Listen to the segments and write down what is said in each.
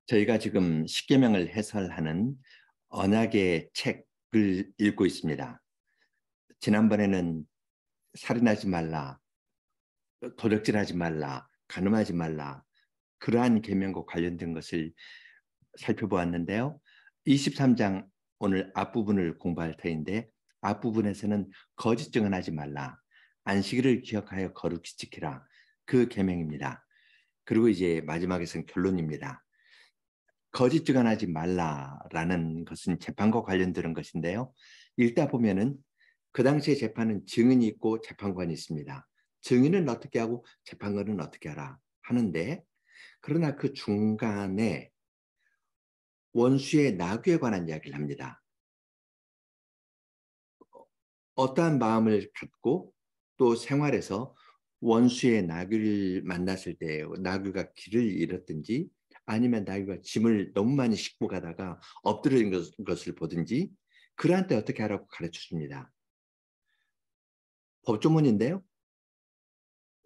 저희가 지금 십계명을 해설하는 언약의 책을 읽고 있습니다. 지난번에는 살인하지 말라, 도적질하지 말라, 간음하지 말라, 그러한 계명과 관련된 것을 살펴보았는데요. 23장 오늘 앞부분을 공부할 터인데 앞부분에서는 거짓 증언하지 말라, 안식일을 기억하여 거룩히 지키라, 그 계명입니다. 그리고 이제 마지막에서는 결론입니다. 거짓 증언하지 말라라는 것은 재판과 관련되는 것인데요. 읽다 보면은 그 당시에 재판은 증인이 있고 재판관이 있습니다. 증인은 어떻게 하고 재판관은 어떻게 하라 하는데, 그러나 그 중간에 원수의 낙유에 관한 이야기를 합니다. 어떠한 마음을 갖고 또 생활에서 원수의 낙유를 만났을 때 낙유가 길을 잃었든지 아니면 낙유가 짐을 너무 많이 싣고 가다가 엎드린 것을 보든지 그러한 때 어떻게 하라고 가르쳐 줍니다. 법조문인데요.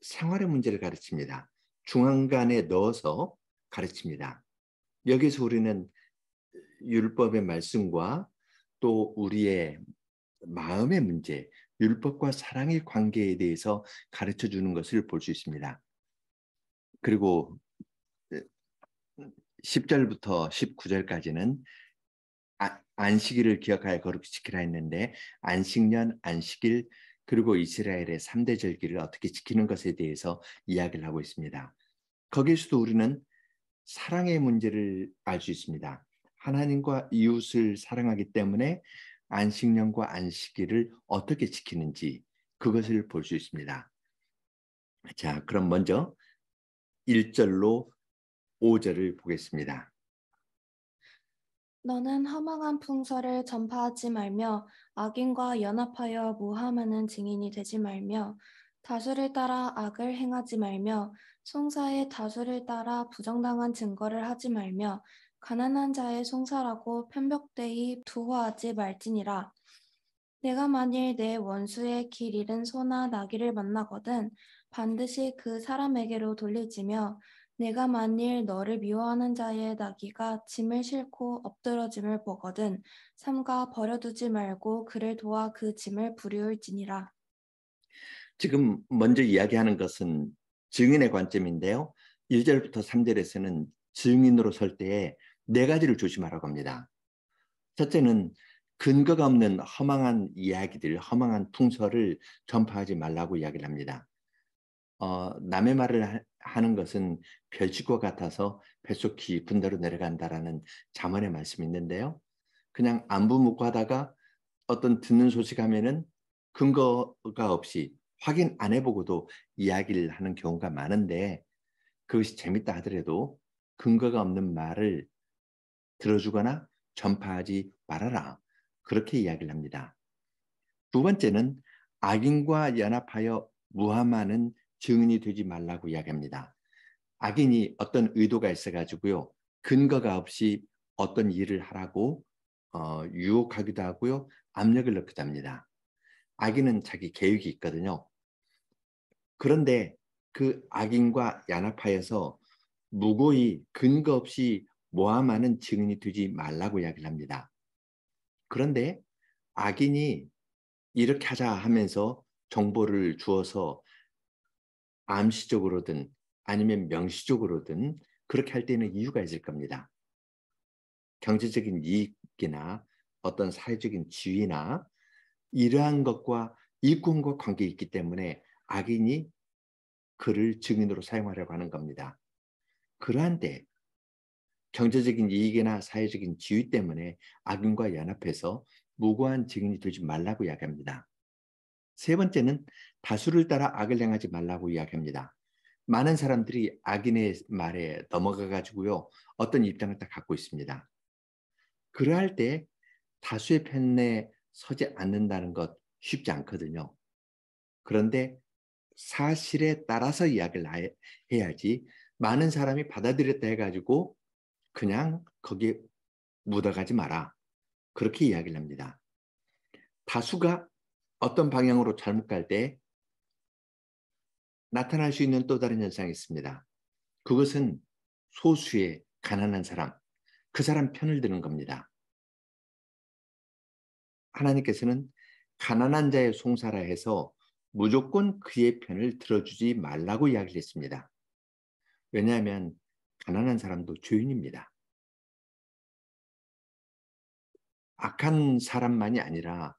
생활의 문제를 가르칩니다. 중앙간에 넣어서 가르칩니다. 여기서 우리는 율법의 말씀과 또 우리의 마음의 문제, 율법과 사랑의 관계에 대해서 가르쳐 주는 것을 볼 수 있습니다. 그리고 10절부터 19절까지는 안식일을 기억하여 거룩히 지키라 했는데 안식년, 안식일, 그리고 이스라엘의 3대 절기를 어떻게 지키는 것에 대해서 이야기를 하고 있습니다. 거기에서도 우리는 사랑의 문제를 알 수 있습니다. 하나님과 이웃을 사랑하기 때문에 안식년과 안식일을 어떻게 지키는지 그것을 볼 수 있습니다. 자, 그럼 먼저 1절로 5절을 보겠습니다. 너는 허망한 풍설을 전파하지 말며 악인과 연합하여 모함하는 증인이 되지 말며 다수를 따라 악을 행하지 말며 송사의 다수를 따라 부정당한 증거를 하지 말며 가난한 자의 송사라고 편벽되이 두화하지 말지니라. 내가 만일 내 원수의 길 잃은 소나 나귀를 만나거든 반드시 그 사람에게로 돌릴지며 내가 만일 너를 미워하는 자의 나귀가 짐을 싣고 엎드러짐을 보거든 삼가 버려두지 말고 그를 도와 그 짐을 부리울지니라. 지금 먼저 이야기하는 것은 증인의 관점인데요. 1절부터 3절에서는 증인으로 설 때에 네 가지를 조심하라고 합니다. 첫째는 근거가 없는 허망한 이야기들, 허망한 풍설을 전파하지 말라고 이야기를 합니다. 남의 말을 하는 것은 별짓과 같아서 뱃속 깊은 데로 내려간다라는 잠언의 말씀이 있는데요. 그냥 안부 묻고 하다가 어떤 듣는 소식 하면은 근거가 없이 확인 안 해보고도 이야기를 하는 경우가 많은데 그것이 재밌다 하더라도 근거가 없는 말을 들어주거나 전파하지 말아라. 그렇게 이야기를 합니다. 두 번째는 악인과 연합하여 무함하는 증인이 되지 말라고 이야기합니다. 악인이 어떤 의도가 있어가지고요. 근거가 없이 어떤 일을 하라고 유혹하기도 하고요. 압력을 넣기도 합니다. 악인은 자기 계획이 있거든요. 그런데 그 악인과 연합하여서 무고히 근거 없이 모함하는 증인이 되지 말라고 이야기를 합니다. 그런데 악인이 이렇게 하자 하면서 정보를 주어서 암시적으로든 아니면 명시적으로든 그렇게 할 때는 이유가 있을 겁니다. 경제적인 이익이나 어떤 사회적인 지위나 이러한 것과 이권과 관계 있기 때문에 악인이 그를 증인으로 사용하려고 하는 겁니다. 그러한데 경제적인 이익이나 사회적인 지위 때문에 악인과 연합해서 무고한 증인이 되지 말라고 이야기합니다. 세 번째는 다수를 따라 악을 행하지 말라고 이야기합니다. 많은 사람들이 악인의 말에 넘어가 가지고요. 어떤 입장을 딱 갖고 있습니다. 그러할 때 다수의 편에 서지 않는다는 것 쉽지 않거든요. 그런데 사실에 따라서 이야기를 해야지 많은 사람이 받아들였다 해가지고 그냥 거기에 묻어가지 마라. 그렇게 이야기를 합니다. 다수가 어떤 방향으로 잘못 갈 때 나타날 수 있는 또 다른 현상이 있습니다. 그것은 소수의 가난한 사람, 그 사람 편을 드는 겁니다. 하나님께서는 가난한 자의 송사라 해서 무조건 그의 편을 들어주지 말라고 이야기를 했습니다. 왜냐하면 가난한 사람도 죄인입니다. 악한 사람만이 아니라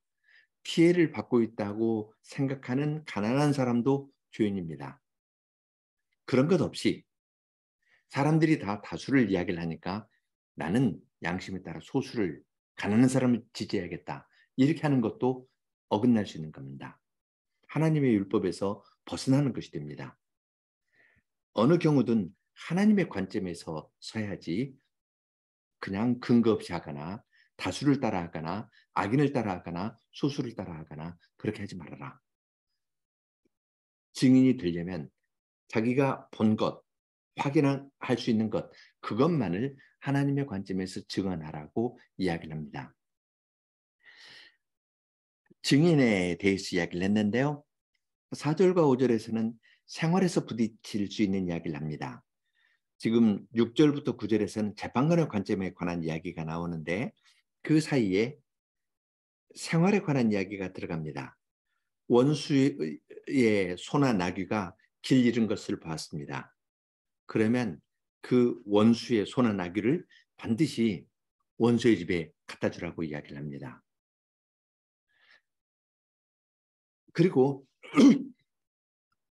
피해를 받고 있다고 생각하는 가난한 사람도 죄인입니다. 그런 것 없이 사람들이 다 다수를 이야기를 하니까 나는 양심에 따라 소수를, 가난한 사람을 지지해야겠다, 이렇게 하는 것도 어긋날 수 있는 겁니다. 하나님의 율법에서 벗어나는 것이 됩니다. 어느 경우든 하나님의 관점에서 서야지 그냥 근거 없이 하거나 다수를 따라하거나 악인을 따라하거나 소수를 따라하거나 그렇게 하지 말아라. 증인이 되려면 자기가 본 것, 확인할 수 있는 것, 그것만을 하나님의 관점에서 증언하라고 이야기를 합니다. 증인에 대해서 이야기를 했는데요. 4절과 5절에서는 생활에서 부딪힐 수 있는 이야기를 합니다. 지금 6절부터 9절에서는 재판관의 관점에 관한 이야기가 나오는데 그 사이에 생활에 관한 이야기가 들어갑니다. 원수의 소나 나귀가 길 잃은 것을 봤습니다. 그러면 그 원수의 소나 나귀를 반드시 원수의 집에 갖다 주라고 이야기를 합니다. 그리고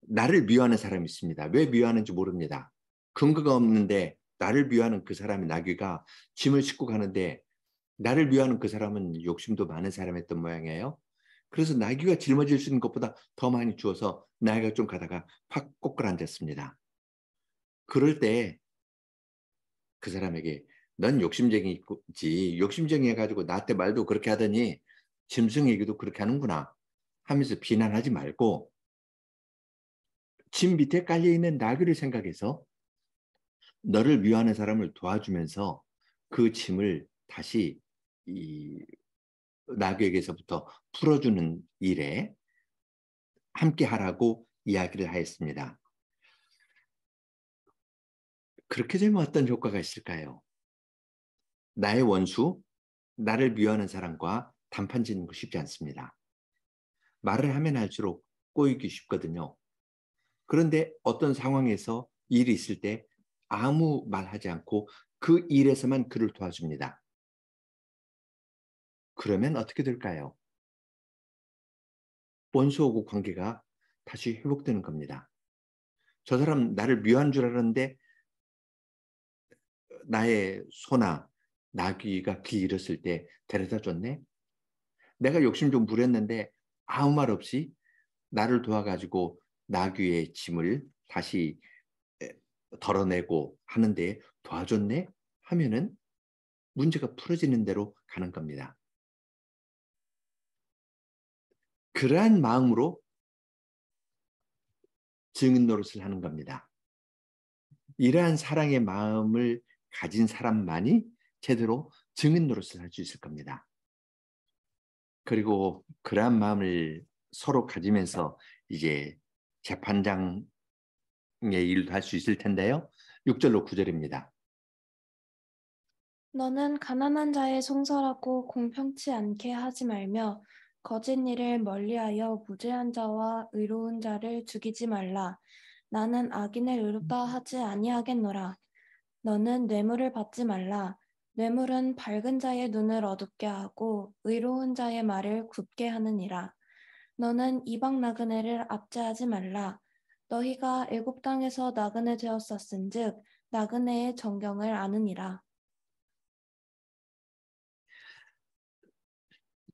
나를 미워하는 사람이 있습니다. 왜 미워하는지 모릅니다. 근거가 없는데 나를 미워하는 그 사람의 나귀가 짐을 싣고 가는데 나를 미워하는 그 사람은 욕심도 많은 사람이었던 모양이에요. 그래서 나귀가 짊어질 수 있는 것보다 더 많이 주어서 나귀가 좀 가다가 팍 꼬꾸라앉았습니다. 그럴 때 그 사람에게 넌 욕심쟁이지, 욕심쟁이 해가지고 나한테 말도 그렇게 하더니 짐승에게도 그렇게 하는구나 하면서 비난하지 말고 짐 밑에 깔려있는 나귀를 생각해서 너를 미워하는 사람을 도와주면서 그 짐을 다시 이 나귀에게서부터 풀어주는 일에 함께 하라고 이야기를 하였습니다. 그렇게 되면 어떤 효과가 있을까요? 나의 원수, 나를 미워하는 사람과 단판 짓는 거 쉽지 않습니다. 말을 하면 할수록 꼬이기 쉽거든요. 그런데 어떤 상황에서 일이 있을 때 아무 말하지 않고 그 일에서만 그를 도와줍니다. 그러면 어떻게 될까요? 원수하고 관계가 다시 회복되는 겁니다. 저 사람 나를 미워한 줄 알았는데 나의 소나 나귀가 길 잃었을 때 데려다 줬네. 내가 욕심 좀 부렸는데 아무 말 없이 나를 도와가지고 나귀의 짐을 다시 덜어내고 하는데 도와줬네 하면은 문제가 풀어지는 대로 가는 겁니다. 그러한 마음으로 증인 노릇을 하는 겁니다. 이러한 사랑의 마음을 가진 사람만이 제대로 증인 노릇을 할 수 있을 겁니다. 그리고 그러한 마음을 서로 가지면서 이제 재판장의 일도 할 수 있을 텐데요. 6절로 9절입니다. 너는 가난한 자의 송사라고 공평치 않게 하지 말며 거짓 일을 멀리하여 무죄한 자와 의로운 자를 죽이지 말라. 나는 악인을 의롭다 하지 아니하겠노라. 너는 뇌물을 받지 말라. 뇌물은 밝은 자의 눈을 어둡게 하고 의로운 자의 말을 굽게 하느니라. 너는 이방 나그네를 압제하지 말라. 너희가 애굽 땅에서 나그네 되었었은즉 나그네의 정경을 아느니라.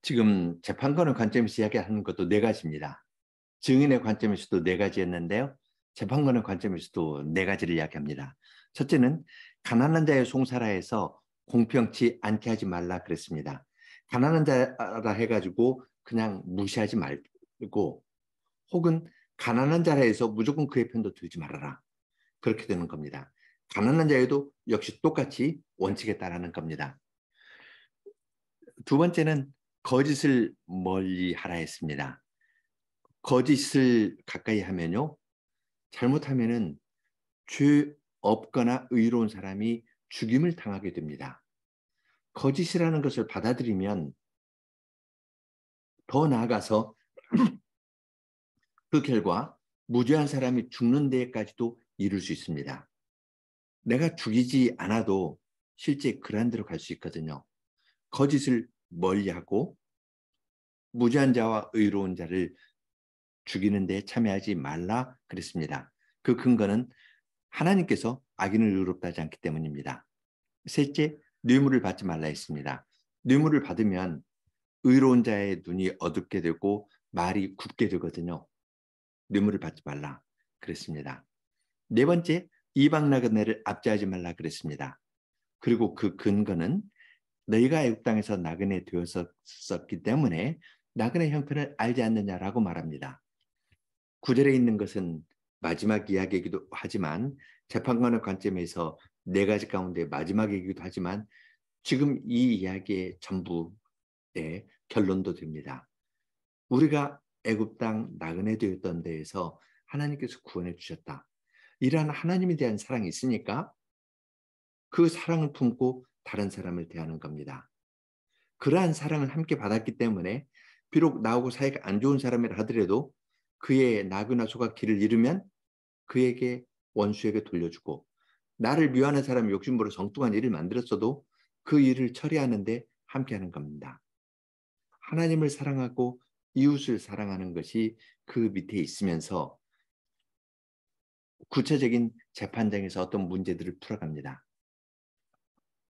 지금 재판관의 관점에서 이야기하는 것도 네 가지입니다. 증인의 관점에서도 네 가지였는데요. 재판관의 관점에서도 네 가지를 이야기합니다. 첫째는 가난한 자의 송사라에서 공평치 않게 하지 말라 그랬습니다. 가난한 자라 해가지고 그냥 무시하지 말고 혹은 가난한 자라 해서 무조건 그의 편도 들지 말아라. 그렇게 되는 겁니다. 가난한 자에도 역시 똑같이 원칙에 따르는 겁니다. 두 번째는 거짓을 멀리 하라 했습니다. 거짓을 가까이 하면요. 잘못하면은 죄 없거나 의로운 사람이 죽임을 당하게 됩니다. 거짓이라는 것을 받아들이면 더 나아가서 그 결과 무죄한 사람이 죽는 데까지도 이룰 수 있습니다. 내가 죽이지 않아도 실제 그런 대로 갈 수 있거든요. 거짓을 멀리하고 무죄한 자와 의로운 자를 죽이는 데 참여하지 말라 그랬습니다. 그 근거는 하나님께서 악인을 의롭다 하지 않기 때문입니다. 셋째, 뇌물을 받지 말라 했습니다. 뇌물을 받으면 의로운 자의 눈이 어둡게 되고 말이 굳게 되거든요. 뇌물을 받지 말라 그랬습니다. 네 번째, 이방 나그네를 압제하지 말라 그랬습니다. 그리고 그 근거는 너희가 애굽 땅에서 나그네 되었었기 때문에 나그네 형편을 알지 않느냐라고 말합니다. 9절에 있는 것은 마지막 이야기이기도 하지만 재판관의 관점에서 네 가지 가운데 마지막이기도 하지만 지금 이 이야기의 전부의 결론도 됩니다. 우리가 애굽 땅 나그네 되었던 데에서 하나님께서 구원해 주셨다. 이러한 하나님에 대한 사랑이 있으니까 그 사랑을 품고 다른 사람을 대하는 겁니다. 그러한 사랑을 함께 받았기 때문에 비록 나하고 사이가 안 좋은 사람이라 하더라도 그의 나그나 소가 길을 잃으면 그에게 원수에게 돌려주고 나를 미워하는 사람이 욕심부려 정뚱한 일을 만들었어도 그 일을 처리하는데 함께하는 겁니다. 하나님을 사랑하고 이웃을 사랑하는 것이 그 밑에 있으면서 구체적인 재판장에서 어떤 문제들을 풀어갑니다.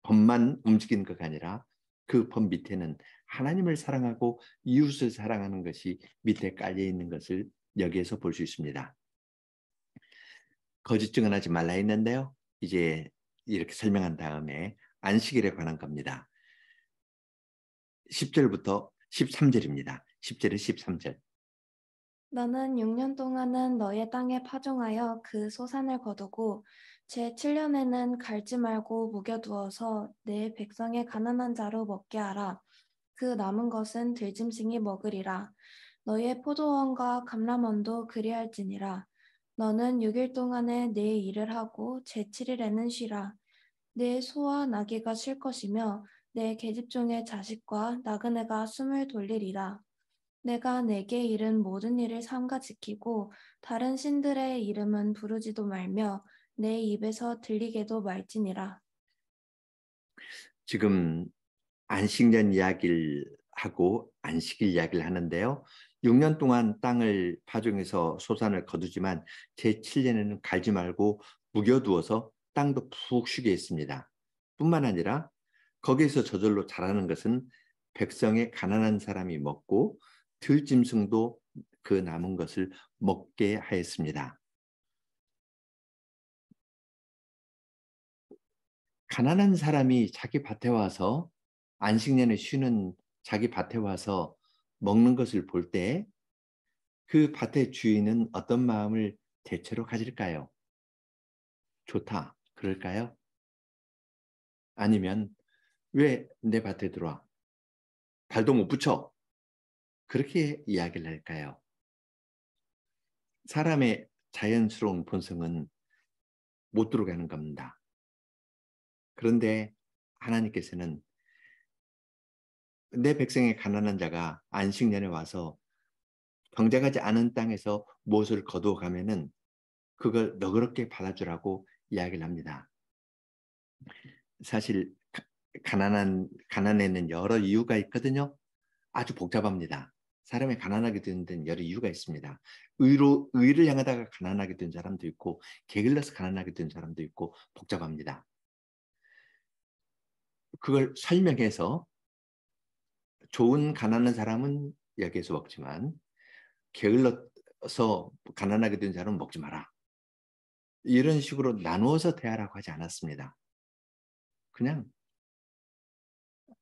법만 움직이는 것이 아니라 그 법 밑에는 하나님을 사랑하고 이웃을 사랑하는 것이 밑에 깔려 있는 것을 여기에서 볼 수 있습니다. 거짓 증언하지 말라 했는데요. 이제 이렇게 설명한 다음에 안식일에 관한 겁니다. 10절부터 13절입니다. 10절에 13절. 너는 6년 동안은 너의 땅에 파종하여 그 소산을 거두고 제 7년에는 갈지 말고 묵여두어서 내 백성의 가난한 자로 먹게 하라. 그 남은 것은 들짐승이 먹으리라. 너의 포도원과 감람원도 그리할지니라. 너는 6일 동안에 내 일을 하고 제 7일에는 쉬라. 내 소와 나귀가 쉴 것이며 내 계집종의 자식과 나그네가 숨을 돌리리라. 내가 내게 이른 모든 일을 삼가 지키고 다른 신들의 이름은 부르지도 말며 내 입에서 들리게도 말지니라. 지금 안식년 이야기를 하고 안식일 이야기를 하는데요. 6년 동안 땅을 파종해서 소산을 거두지만 제7년에는 갈지 말고 묵여두어서 땅도 푹 쉬게 했습니다. 뿐만 아니라 거기에서 저절로 자라는 것은 백성의 가난한 사람이 먹고 들짐승도 그 남은 것을 먹게 하였습니다. 가난한 사람이 자기 밭에 와서 안식년에 쉬는 자기 밭에 와서 먹는 것을 볼 때 그 밭의 주인은 어떤 마음을 대체로 가질까요? 좋다, 그럴까요? 아니면 왜 내 밭에 들어와? 발도 못 붙여. 그렇게 이야기를 할까요? 사람의 자연스러운 본성은 못 들어가는 겁니다. 그런데 하나님께서는 내 백성의 가난한 자가 안식년에 와서 경작하지 않은 땅에서 무엇을 거두어 가면은 그걸 너그럽게 받아주라고 이야기를 합니다. 사실 가난에는 여러 이유가 있거든요. 아주 복잡합니다. 사람이 가난하게 되는 데는 여러 이유가 있습니다. 의를 향하다가 가난하게 된 사람도 있고 게을러서 가난하게 된 사람도 있고 복잡합니다. 그걸 설명해서 좋은 가난한 사람은 여기에서 먹지만 게을러서 가난하게 된 사람은 먹지 마라. 이런 식으로 나누어서 대하라고 하지 않았습니다. 그냥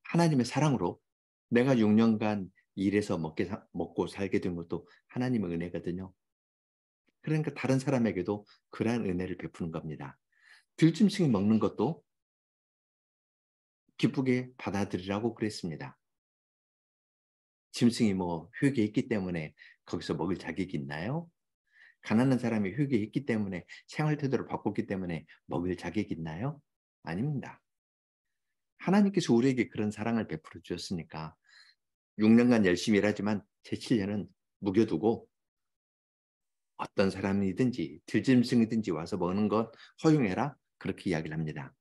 하나님의 사랑으로 내가 6년간 일해서 먹고 살게 된 것도 하나님의 은혜거든요. 그러니까 다른 사람에게도 그러한 은혜를 베푸는 겁니다. 들짐승이 먹는 것도 기쁘게 받아들이라고 그랬습니다. 짐승이 뭐 회개했기 때문에 거기서 먹을 자격이 있나요? 가난한 사람이 회개했기 때문에 생활 태도를 바꿨기 때문에 먹을 자격이 있나요? 아닙니다. 하나님께서 우리에게 그런 사랑을 베풀어 주셨으니까 6년간 열심히 일하지만 제 7년은 묵여두고 어떤 사람이든지 들짐승이든지 와서 먹는 것 허용해라. 그렇게 이야기를 합니다.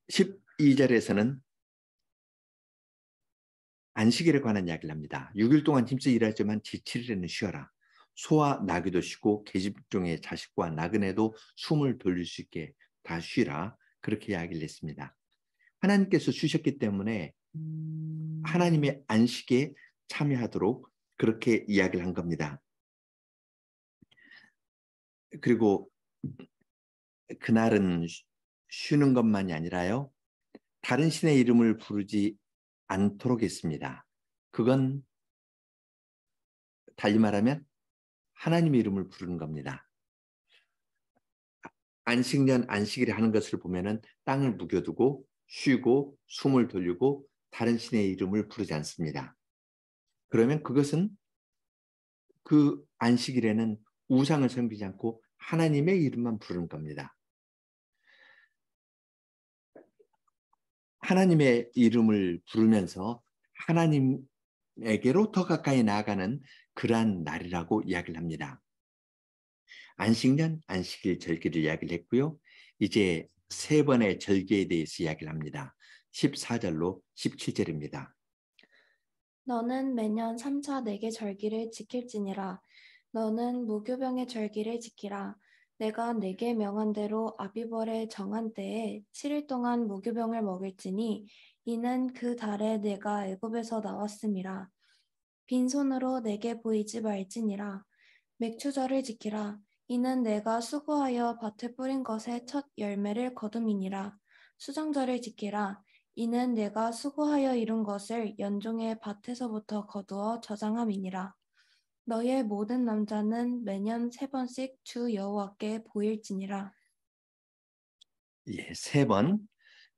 12절에서는 안식일에 관한 이야기를 합니다. 6일 동안 힘써 일하지만 제7일에는 쉬어라. 소와 나귀도 쉬고 계집종의 자식과 나그네도 숨을 돌릴 수 있게 다 쉬라. 그렇게 이야기를 했습니다. 하나님께서 쉬셨기 때문에 하나님의 안식에 참여하도록 그렇게 이야기를 한 겁니다. 그리고 그날은 쉬는 것만이 아니라요. 다른 신의 이름을 부르지 않도록 했습니다. 그건 달리 말하면 하나님의 이름을 부르는 겁니다. 안식년 안식일에 하는 것을 보면은 땅을 묵여두고 쉬고 숨을 돌리고 다른 신의 이름을 부르지 않습니다. 그러면 그것은 그 안식일에는 우상을 섬기지 않고 하나님의 이름만 부르는 겁니다. 하나님의 이름을 부르면서 하나님에게로 더 가까이 나아가는 그러한 날이라고 이야기를 합니다. 안식년, 안식일, 절기를 이야기를 했고요. 이제 세 번의 절기에 대해서 이야기를 합니다. 14절로 17절입니다. 너는 매년 3차 4개 절기를 지킬지니라. 너는 무교병의 절기를 지키라. 내가 내게 명한 대로 아비벌의 정한 때에 7일 동안 무교병을 먹일지니 이는 그 달에 내가 애굽에서 나왔음이라. 빈손으로 내게 보이지 말지니라. 맥추절을 지키라. 이는 내가 수고하여 밭에 뿌린 것의 첫 열매를 거둠이니라. 수장절을 지키라. 이는 내가 수고하여 이룬 것을 연종의 밭에서부터 거두어 저장함이니라. 너의 모든 남자는 매년 3번씩 주 여호와께 보일지니라. 예, 세 번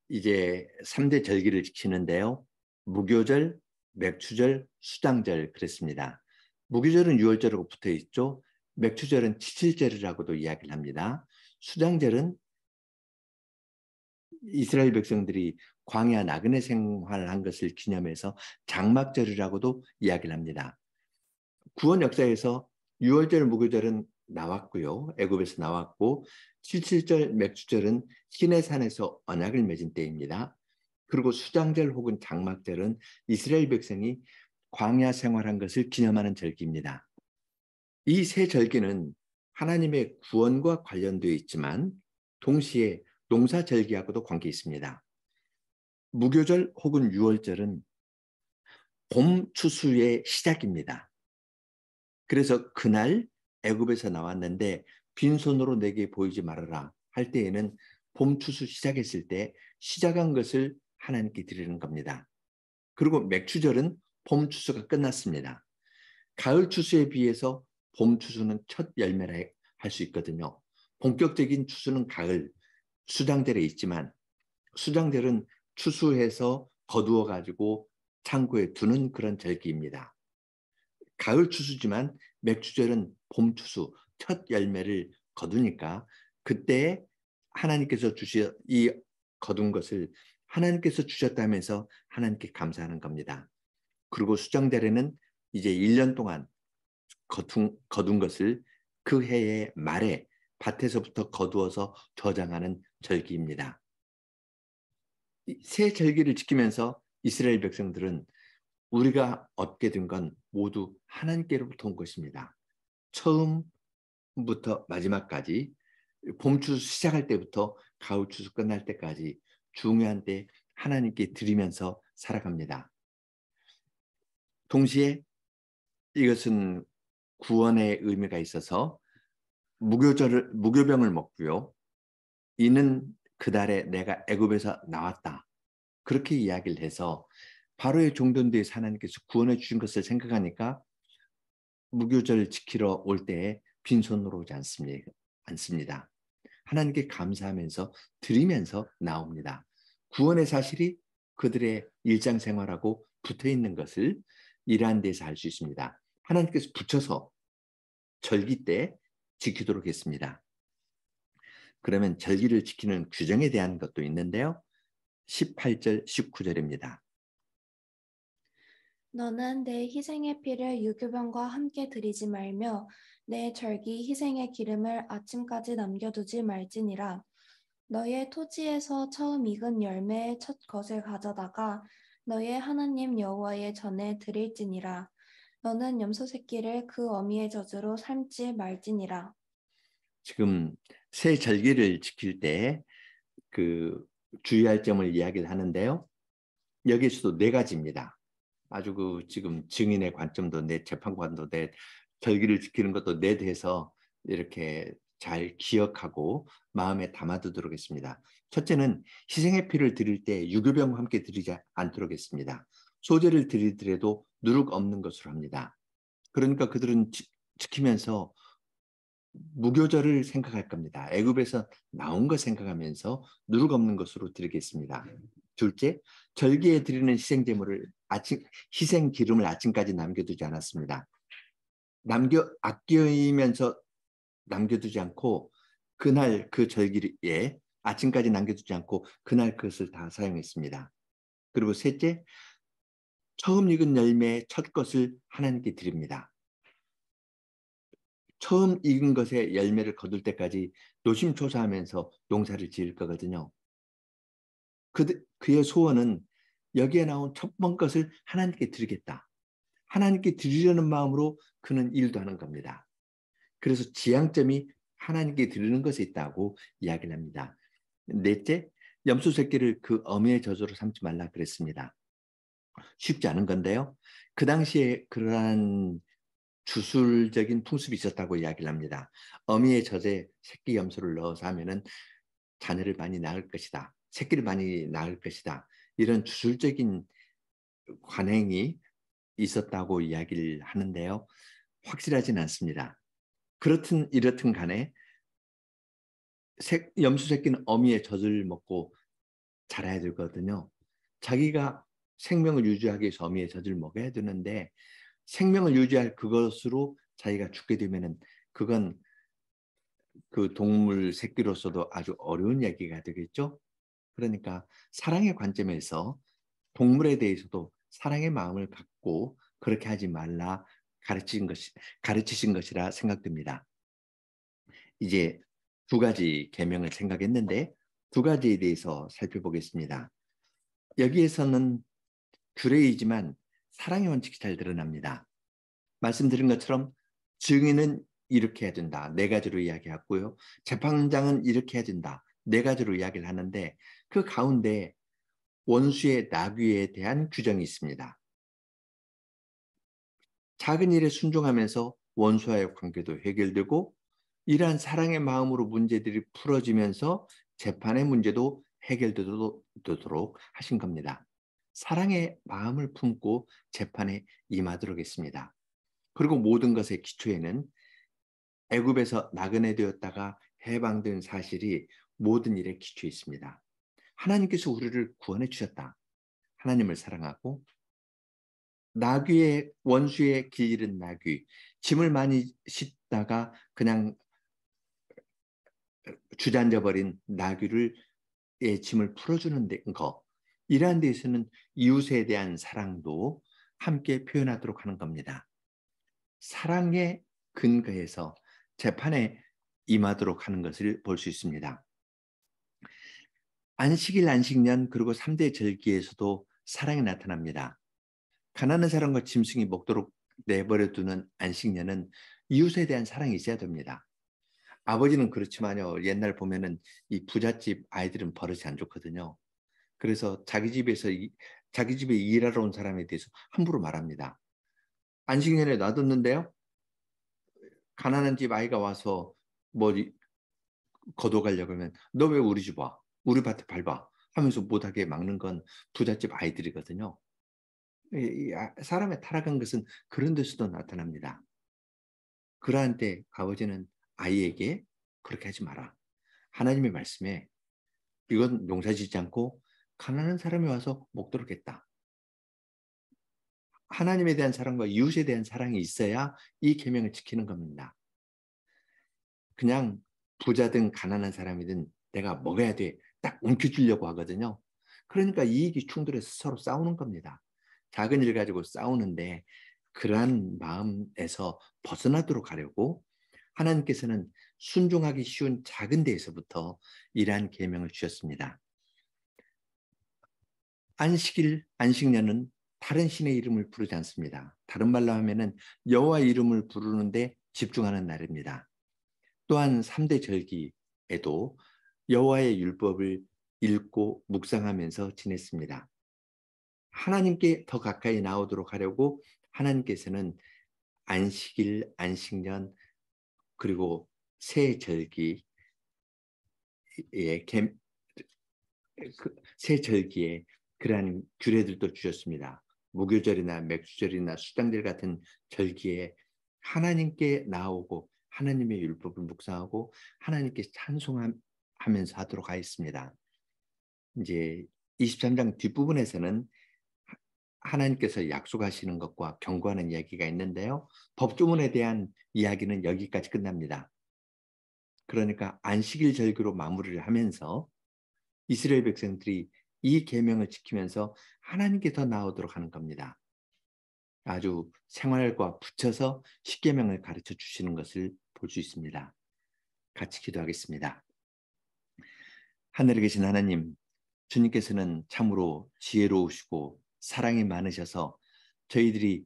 이제 3대 절기를 지키는데요. 무교절, 맥추절, 수장절 그랬습니다. 무교절은 6월절하고 붙어 있죠. 맥추절은 칠칠절이라고도 이야기를 합니다. 수장절은 이스라엘 백성들이 광야 나그네 생활을 한 것을 기념해서 장막절이라고도 이야기를 합니다. 구원 역사에서 6월절 무교절은 나왔고요. 애굽에서 나왔고 77절 맥주절은 시내산에서 언약을 맺은 때입니다. 그리고 수장절 혹은 장막절은 이스라엘 백성이 광야 생활한 것을 기념하는 절기입니다. 이 세 절기는 하나님의 구원과 관련되어 있지만 동시에 농사절기하고도 관계 있습니다. 무교절 혹은 6월절은 봄 추수의 시작입니다. 그래서 그날 애굽에서 나왔는데 빈손으로 내게 보이지 말아라 할 때에는 봄 추수 시작했을 때 시작한 것을 하나님께 드리는 겁니다. 그리고 맥추절은 봄 추수가 끝났습니다. 가을 추수에 비해서 봄 추수는 첫 열매라 할 수 있거든요. 본격적인 추수는 가을 수장절에 있지만 수장절은 추수해서 거두어 가지고 창고에 두는 그런 절기입니다. 가을 추수지만 맥추절은 봄 추수 첫 열매를 거두니까 그때 하나님께서 주신 이 거둔 것을 하나님께서 주셨다면서 하나님께 감사하는 겁니다. 그리고 수장절에는 이제 1년 동안 거둔 것을 그 해의 말에 밭에서부터 거두어서 저장하는 절기입니다. 새 절기를 지키면서 이스라엘 백성들은 우리가 얻게 된 건 모두 하나님께로부터 온 것입니다. 처음부터 마지막까지 봄 추수 시작할 때부터 가을 추수 끝날 때까지 중요한 때 하나님께 드리면서 살아갑니다. 동시에 이것은 구원의 의미가 있어서 무교병을 먹고요. 이는 그달에 내가 애굽에서 나왔다. 그렇게 이야기를 해서 바로의 종된 데에서 하나님께서 구원해 주신 것을 생각하니까 무교절 지키러 올 때 빈손으로 오지 않습니다. 하나님께 감사하면서 드리면서 나옵니다. 구원의 사실이 그들의 일상생활하고 붙어 있는 것을 이러한 데서 알 수 있습니다. 하나님께서 붙여서 절기 때 지키도록 했습니다. 그러면 절기를 지키는 규정에 대한 것도 있는데요. 18절, 19절입니다. 너는 내 희생의 피를 유교병과 함께 드리지 말며 내 절기 희생의 기름을 아침까지 남겨두지 말지니라. 너의 토지에서 처음 익은 열매의 첫 것을 가져다가 너의 하나님 여호와의 전에 드릴지니라. 너는 염소 새끼를 그 어미의 젖으로 삶지 말지니라. 지금 새 절기를 지킬 때 그 주의할 점을 이야기를 하는데요. 여기서도 네 가지입니다. 아주 그 지금 증인의 관점도 내 재판관도 내 절기를 지키는 것도 내 대해서 이렇게 잘 기억하고 마음에 담아두도록 했습니다. 첫째는 희생의 피를 드릴 때 유교병과 함께 드리지 않도록 했습니다. 소재를 드리더라도 누룩 없는 것으로 합니다. 그러니까 그들은 지키면서 무교절을 생각할 겁니다. 애굽에서 나온 거 생각하면서 누룩 없는 것으로 드리겠습니다. 둘째, 절기에 드리는 희생 제물을 희생 기름을 아침까지 남겨두지 않았습니다. 아끼면서 남겨두지 않고 그날 그 절기에 아침까지 남겨두지 않고 그날 그것을 다 사용했습니다. 그리고 셋째, 처음 익은 열매의 첫 것을 하나님께 드립니다. 처음 익은 것에 열매를 거둘 때까지 노심초사하면서 농사를 지을 거거든요. 그의 소원은 여기에 나온 첫 번 것을 하나님께 드리겠다. 하나님께 드리려는 마음으로 그는 일도 하는 겁니다. 그래서 지향점이 하나님께 드리는 것에 있다고 이야기를 합니다. 넷째, 염소 새끼를 그 어미의 젖으로 삼지 말라 그랬습니다. 쉽지 않은 건데요. 그 당시에 그러한 주술적인 풍습이 있었다고 이야기를 합니다. 어미의 젖에 새끼 염소를 넣어서 하면은 자녀를 많이 낳을 것이다. 새끼를 많이 낳을 것이다. 이런 주술적인 관행이 있었다고 이야기를 하는데요. 확실하진 않습니다. 그렇든 이렇든 간에 염소 새끼는 어미의 젖을 먹고 자라야 되거든요. 자기가 생명을 유지하기 위해서 어미의 젖을 먹어야 되는데 생명을 유지할 그것으로 자기가 죽게 되면은 그건 그 동물 새끼로서도 아주 어려운 얘기가 되겠죠. 그러니까 사랑의 관점에서 동물에 대해서도 사랑의 마음을 갖고 그렇게 하지 말라 가르치신 것이라 생각됩니다. 이제 두 가지 계명을 생각했는데 두 가지에 대해서 살펴보겠습니다. 여기에서는 규례이지만 사랑의 원칙이 잘 드러납니다. 말씀드린 것처럼 증인은 이렇게 해야 된다. 네 가지로 이야기했고요. 재판장은 이렇게 해야 된다. 네 가지로 이야기를 하는데 그 가운데 원수의 나귀에 대한 규정이 있습니다. 작은 일에 순종하면서 원수와의 관계도 해결되고 이러한 사랑의 마음으로 문제들이 풀어지면서 재판의 문제도 해결되도록 하신 겁니다. 사랑의 마음을 품고 재판에 임하도록 했습니다. 그리고 모든 것의 기초에는 애굽에서 나그네 되었다가 해방된 사실이 모든 일의 기초에 있습니다. 하나님께서 우리를 구원해 주셨다. 하나님을 사랑하고 나귀의 원수의 길 잃은 나귀, 짐을 많이 싣다가 그냥 주저앉아 버린 나귀를 짐을 풀어주는 거, 이러한 데에서는 이웃에 대한 사랑도 함께 표현하도록 하는 겁니다. 사랑의 근거에서 재판에 임하도록 하는 것을 볼 수 있습니다. 안식일, 안식년 그리고 3대 절기에서도 사랑이 나타납니다. 가난한 사람과 짐승이 먹도록 내버려 두는 안식년은 이웃에 대한 사랑이 있어야 됩니다. 아버지는 그렇지만요. 옛날 보면은 이 부잣집 아이들은 버릇이 안 좋거든요. 그래서 자기 집에 일하러 온 사람에 대해서 함부로 말합니다. 안식년에 놔뒀는데요. 가난한 집 아이가 와서 뭐 걷어가려고 하면 너 왜 우리 집 와? 우리 밭에 밟아 하면서 못하게 막는 건 부잣집 아이들이거든요. 사람의 타락한 것은 그런 데서도 나타납니다. 그러한 때 아버지는 아이에게 그렇게 하지 마라. 하나님의 말씀에 이건 농사짓지 않고 가난한 사람이 와서 먹도록 했다. 하나님에 대한 사랑과 이웃에 대한 사랑이 있어야 이 계명을 지키는 겁니다. 그냥 부자든 가난한 사람이든 내가 먹어야 돼. 딱 움켜쥐려고 하거든요. 그러니까 이익이 충돌해서 서로 싸우는 겁니다. 작은 일 가지고 싸우는데 그러한 마음에서 벗어나도록 하려고 하나님께서는 순종하기 쉬운 작은 데에서부터 이러한 계명을 주셨습니다. 안식일, 안식년은 다른 신의 이름을 부르지 않습니다. 다른 말로 하면은 여호와 이름을 부르는데 집중하는 날입니다. 또한 3대 절기에도 여호와의 율법을 읽고 묵상하면서 지냈습니다. 하나님께 더 가까이 나오도록 하려고 하나님께서는 안식일, 안식년, 그리고 새 절기에 새 절기에 그러한 규례들도 주셨습니다. 무교절이나 맥주절이나 수장절 같은 절기에 하나님께 나오고 하나님의 율법을 묵상하고 하나님께 찬송하면서 하도록 하였습니다. 이제 23장 뒷부분에서는 하나님께서 약속하시는 것과 경고하는 이야기가 있는데요. 법조문에 대한 이야기는 여기까지 끝납니다. 그러니까 안식일 절기로 마무리를 하면서 이스라엘 백성들이 이 계명을 지키면서 하나님께 더 나오도록 하는 겁니다. 아주 생활과 붙여서 십계명을 가르쳐 주시는 것을 볼 수 있습니다. 같이 기도하겠습니다. 하늘에 계신 하나님, 주님께서는 참으로 지혜로우시고 사랑이 많으셔서 저희들이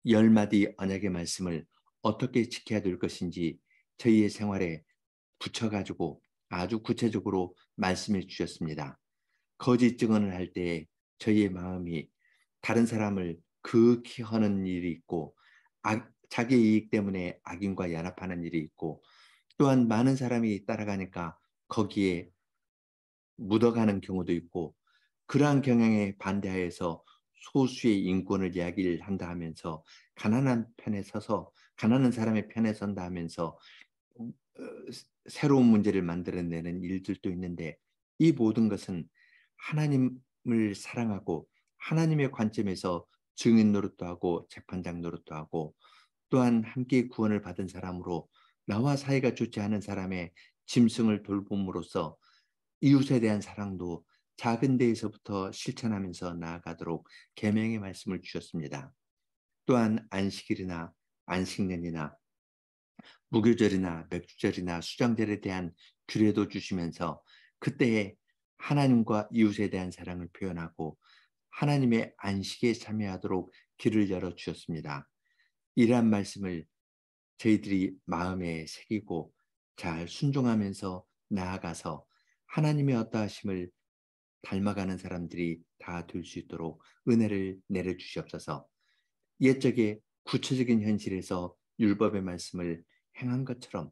10마디 언약의 말씀을 어떻게 지켜야 될 것인지 저희의 생활에 붙여가지고 아주 구체적으로 말씀해 주셨습니다. 거짓 증언을 할 때 저희의 마음이 다른 사람을 극히 하는 일이 있고 자기 이익 때문에 악인과 연합하는 일이 있고 또한 많은 사람이 따라가니까 거기에 묻어가는 경우도 있고 그러한 경향에 반대하여서 소수의 인권을 이야기를 한다 하면서 가난한 편에 서서 가난한 사람의 편에 선다 하면서 새로운 문제를 만들어내는 일들도 있는데 이 모든 것은 하나님을 사랑하고 하나님의 관점에서 증인 노릇도 하고 재판장 노릇도 하고 또한 함께 구원을 받은 사람으로 나와 사이가 좋지 않은 사람의 짐승을 돌봄으로써 이웃에 대한 사랑도 작은 데에서부터 실천하면서 나아가도록 계명의 말씀을 주셨습니다. 또한 안식일이나 안식년이나 무교절이나 맥주절이나 수장절에 대한 규례도 주시면서 그때에 하나님과 이웃에 대한 사랑을 표현하고 하나님의 안식에 참여하도록 길을 열어 주셨습니다. 이러한 말씀을 저희들이 마음에 새기고 잘 순종하면서 나아가서 하나님의 어떠하심을 닮아가는 사람들이 다 될 수 있도록 은혜를 내려주시옵소서. 옛적의 구체적인 현실에서 율법의 말씀을 행한 것처럼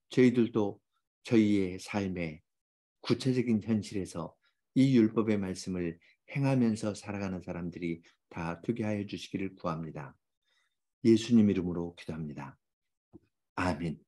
저희들도 저희의 삶의 구체적인 현실에서 이 율법의 말씀을 행하면서 살아가는 사람들이 다 되게 하여 주시기를 구합니다. 예수님 이름으로 기도합니다. 아멘.